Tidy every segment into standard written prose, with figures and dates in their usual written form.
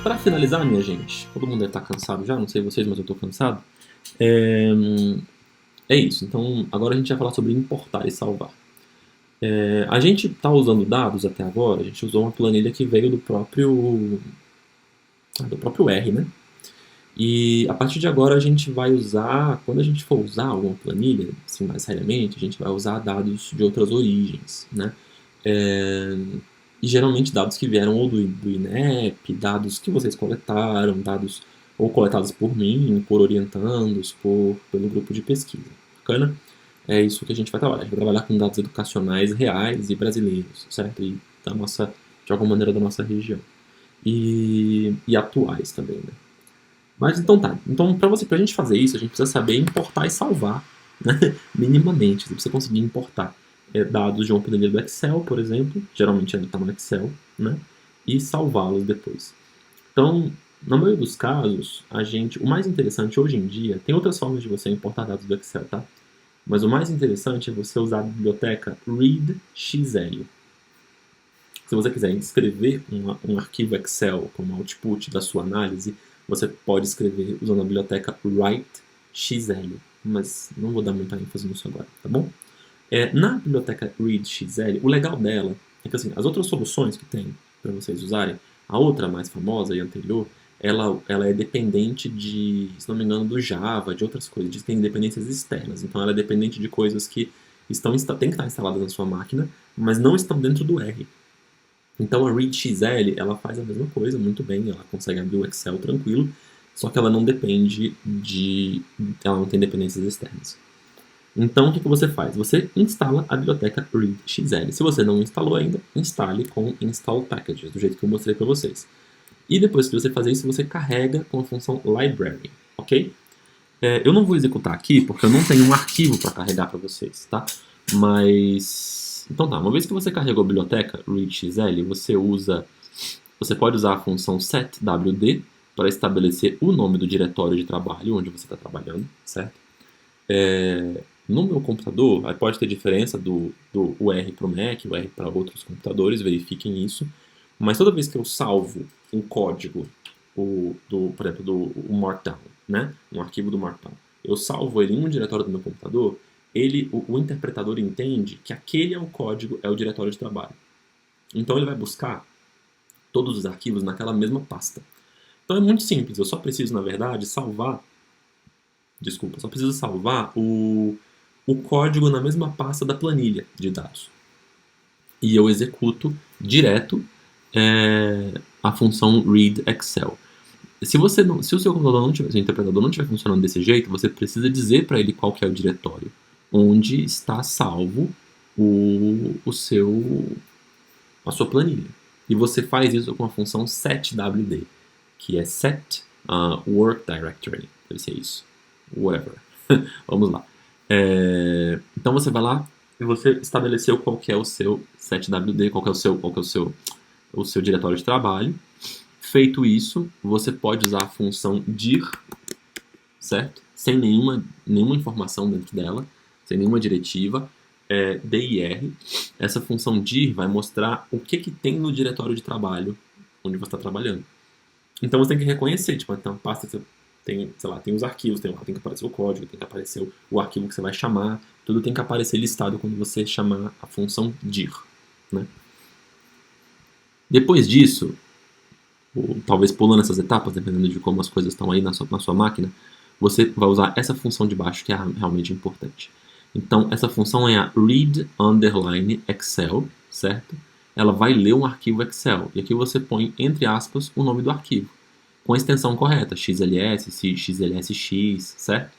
para finalizar, minha gente, todo mundo deve estar cansado já, não sei vocês, mas eu estou cansado. É, é isso, então agora a gente vai falar sobre importar e salvar. A gente está usando dados até agora, a gente usou uma planilha que veio do próprio R, né? E a partir de agora a gente vai usar, quando a gente for usar alguma planilha, assim, mais seriamente, a gente vai usar dados de outras origens, né? É, e geralmente dados que vieram ou do INEP, dados que vocês coletaram, dados ou coletados por mim, por orientandos, pelo grupo de pesquisa. Bacana? É isso que a gente vai trabalhar. A gente vai trabalhar com dados educacionais reais e brasileiros, certo? E de alguma maneira da nossa região. E atuais também, né? Mas então tá. Então, pra gente fazer isso, a gente precisa saber importar e salvar, né? Minimamente. Você precisa conseguir importar dados de uma planilha do Excel, por exemplo, geralmente ainda está no Excel, né? E salvá-los depois. Então, na maioria dos casos, o mais interessante hoje em dia, tem outras formas de você importar dados do Excel, tá? Mas o mais interessante é você usar a biblioteca readxl. Se você quiser escrever um arquivo Excel como output da sua análise, você pode escrever usando a biblioteca writeXL, mas não vou dar muita ênfase nisso agora, tá bom? Na biblioteca readxl, o legal dela é que assim, as outras soluções que tem para vocês usarem, a outra mais famosa e anterior, ela é dependente se não me engano, do Java, de outras coisas, tem dependências externas, então ela é dependente de coisas que têm que estar instaladas na sua máquina, mas não estão dentro do R. Então a readxl, ela faz a mesma coisa muito bem, ela consegue abrir o Excel tranquilo, só que ela não ela não tem dependências externas. Então o que você faz? Você instala a biblioteca readxl. Se você não instalou ainda, instale com install packages, do jeito que eu mostrei para vocês. E depois que você fazer isso, você carrega com a função library, ok? Eu não vou executar aqui porque eu não tenho um arquivo para carregar para vocês, tá? Mas então tá, uma vez que você carregou a biblioteca readxl, você pode usar a função setwd para estabelecer o nome do diretório de trabalho onde você está trabalhando, certo? No meu computador, aí pode ter diferença do R para o Mac, o R para outros computadores, verifiquem isso. Mas toda vez que eu salvo um código, por exemplo, o Markdown, né? Um arquivo do Markdown, eu salvo ele em um diretório do meu computador, o interpretador entende que aquele é o código, é o diretório de trabalho. Então ele vai buscar todos os arquivos naquela mesma pasta. Então é muito simples, eu só preciso, na verdade, salvar o código na mesma pasta da planilha de dados. E eu executo direto a função readExcel. Se o seu computador não tiver, se o interpretador não estiver funcionando desse jeito, você precisa dizer para ele qual que é o diretório onde está salvo a sua planilha. E você faz isso com a função setwd, que é set work directory. Deve ser isso. Whatever. Vamos lá. Então você vai lá e você estabeleceu qual que é o seu setwd, qual que é o seu diretório de trabalho. Feito isso, você pode usar a função dir, certo? Sem nenhuma informação dentro dela, sem nenhuma diretiva, dir. Essa função dir vai mostrar o que tem no diretório de trabalho onde você está trabalhando. Então você tem que reconhecer, tipo, então, pasta que você tem, sei lá, tem os arquivos, tem que aparecer o código, tem que aparecer o arquivo que você vai chamar, tudo tem que aparecer listado quando você chamar a função dir, né? Depois disso, talvez pulando essas etapas, dependendo de como as coisas estão aí na sua máquina, você vai usar essa função de baixo que é realmente importante. Então, essa função é a read_excel, certo? Ela vai ler um arquivo Excel, e aqui você põe, entre aspas, o nome do arquivo, com a extensão correta, XLS, XLSX, certo?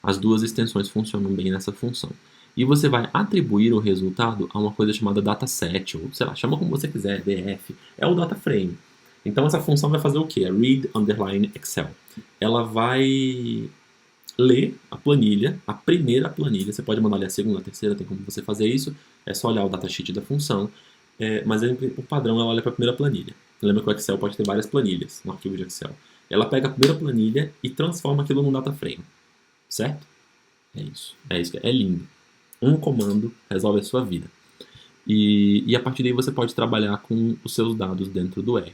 As duas extensões funcionam bem nessa função. E você vai atribuir o resultado a uma coisa chamada dataset, ou sei lá, chama como você quiser, DF, é o data frame. Então essa função vai fazer o quê? read_excel. Ela vai ler a planilha, a primeira planilha, você pode mandar ler a segunda, a terceira, tem como você fazer isso, é só olhar o datasheet da função, mas por padrão ela olha para a primeira planilha. Lembra que o Excel pode ter várias planilhas no arquivo de Excel. Ela pega a primeira planilha e transforma aquilo num data frame, certo? É isso, é lindo. Um comando resolve a sua vida. E a partir daí você pode trabalhar com os seus dados dentro do R.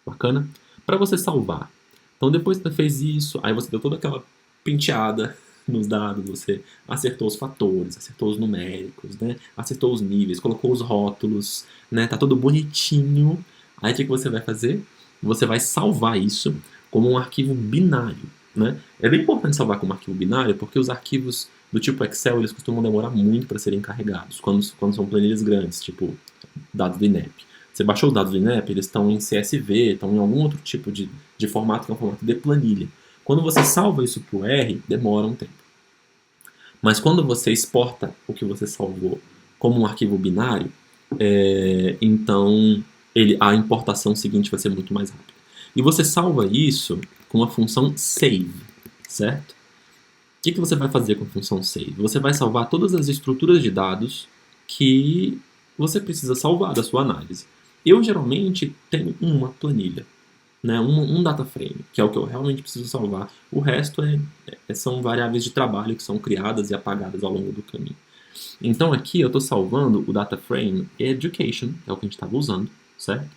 Bacana? Para você salvar. Então depois que você fez isso, aí você deu toda aquela penteada nos dados, você acertou os fatores, acertou os numéricos, né? Acertou os níveis, colocou os rótulos, né? Tá tudo bonitinho. Aí o que você vai fazer? Você vai salvar isso como um arquivo binário, né? É bem importante salvar como arquivo binário porque os arquivos do tipo Excel eles costumam demorar muito para serem carregados quando são planilhas grandes, tipo dados do INEP. Você baixou os dados do INEP, eles estão em CSV, estão em algum outro tipo de formato que é um formato de planilha. Quando você salva isso para o R, demora um tempo. Mas quando você exporta o que você salvou como um arquivo binário, então a importação seguinte vai ser muito mais rápida. E você salva isso com a função save, certo? O que você vai fazer com a função save? Você vai salvar todas as estruturas de dados que você precisa salvar da sua análise. Eu geralmente tenho uma planilha, né, um data frame, que é o que eu realmente preciso salvar. O resto são variáveis de trabalho que são criadas e apagadas ao longo do caminho. Então aqui eu estou salvando o data frame education, que é o que a gente estava usando, certo?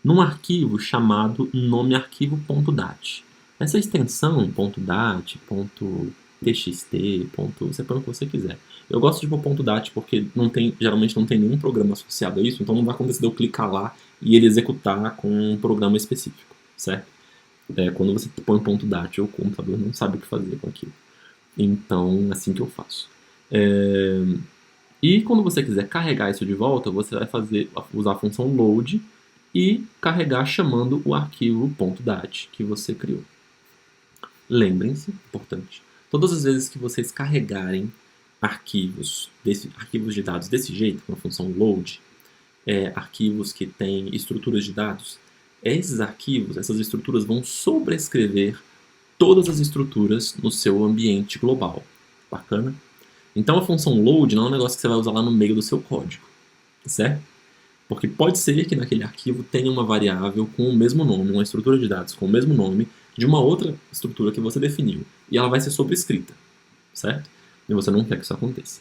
Num arquivo chamado nomearquivo.dat. Essa extensão .dat, .txt, você põe o que você quiser. Eu gosto de pôr .dat porque geralmente não tem nenhum programa associado a isso, então não vai acontecer de eu clicar lá e ele executar com um programa específico, certo? Quando você põe .dat, o computador não sabe o que fazer com aquilo. Então, é assim que eu faço. E quando você quiser carregar isso de volta, você vai usar a função load e carregar chamando o arquivo .dat que você criou. Lembrem-se, importante, todas as vezes que vocês carregarem arquivos de dados desse jeito, com a função load, arquivos que têm estruturas de dados, essas estruturas vão sobrescrever todas as estruturas no seu ambiente global. Bacana? Então a função load não é um negócio que você vai usar lá no meio do seu código, certo? Porque pode ser que naquele arquivo tenha uma variável com o mesmo nome, uma estrutura de dados com o mesmo nome de uma outra estrutura que você definiu. E ela vai ser sobrescrita, certo? E você não quer que isso aconteça.